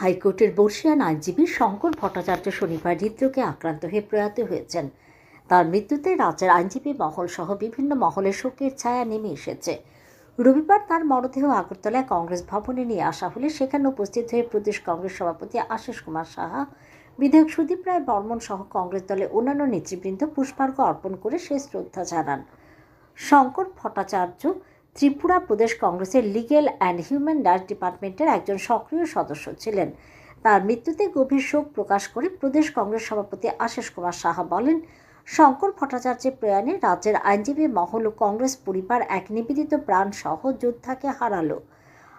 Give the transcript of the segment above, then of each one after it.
হাইকোর্টের বর্ষিয়ান আইনজীবী শঙ্কর ভট্টাচার্য শনিবার হৃদরোগে আক্রান্ত হয়ে প্রয়াত হয়েছেন। তার মৃত্যুতে রাজ্যের আইনজীবী মহল সহ বিভিন্ন মহলে শোকের ছায়া নেমে এসেছে। রবিবার তার মরদেহ আগরতলায় কংগ্রেস ভবনে নিয়ে আসা হলে সেখানে উপস্থিত হয়ে প্রদেশ কংগ্রেস সভাপতি আশিস কুমার সাহা, বিধায়ক সুদীপ রায় বর্মন সহ কংগ্রেস দলের অন্যান্য নেতৃবৃন্দ পুষ্পার্ঘ্য অর্পণ করে শেষ শ্রদ্ধা জানান। শঙ্কর ভট্টাচার্য ত্রিপুরা প্রদেশ কংগ্রেসের লিগ্যাল অ্যান্ড হিউম্যান রাইটস ডিপার্টমেন্টের একজন সক্রিয় সদস্য ছিলেন। তার মৃত্যুতে গভীর শোক প্রকাশ করে প্রদেশ কংগ্রেস সভাপতি আশিস কুমার সাহা বলেন, শঙ্কর ভট্টাচার্যের প্রয়াণে রাজ্যের আইনজীবী মহল ও কংগ্রেস পরিবার এক নিবেদিত প্রাণ সহ যোদ্ধাকে হারালো।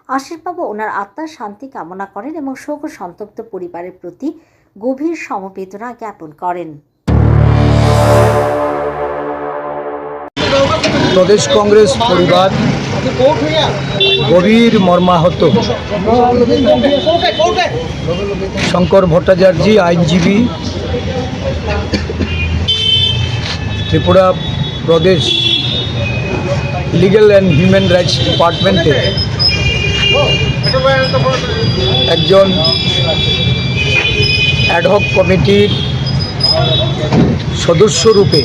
আশিসবাবু ওনার আত্মার শান্তি কামনা করেন এবং শোক ও সন্তপ্ত পরিবারের প্রতি গভীর সমবেদনা জ্ঞাপন করেন। প্রদেশ কংগ্রেস পরিবার গভীর মর্মাহত। শঙ্কর ভট্টাচার্য আইনজীবী, ত্রিপুরা প্রদেশ লিগ্যাল অ্যান্ড হিউম্যান রাইটস ডিপার্টমেন্টের একজন অ্যাডহক কমিটির সদস্যরূপে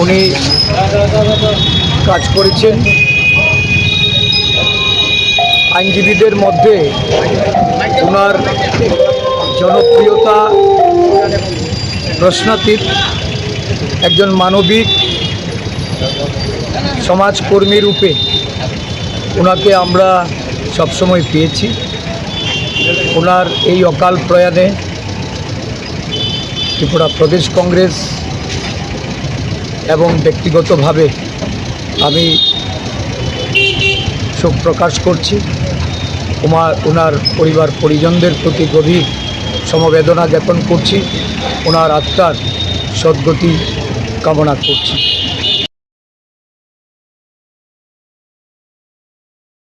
উনি কাজ করেছেন। আইনজীবীদের মধ্যে ওনার জনপ্রিয়তা প্রশ্নাতীত। একজন মানবিক সমাজকর্মী রূপে ওনাকে আমরা সবসময় পেয়েছি। ওনার এই অকাল প্রয়াণে ত্রিপুরা প্রদেশ কংগ্রেস এবং ব্যক্তিগতভাবে আমি শোক প্রকাশ করছি। ওনার পরিবার পরিজনদের প্রতি গভীর সমবেদনা জ্ঞাপন করছি। ওনার আত্মার সদ্গতি কামনা করছি।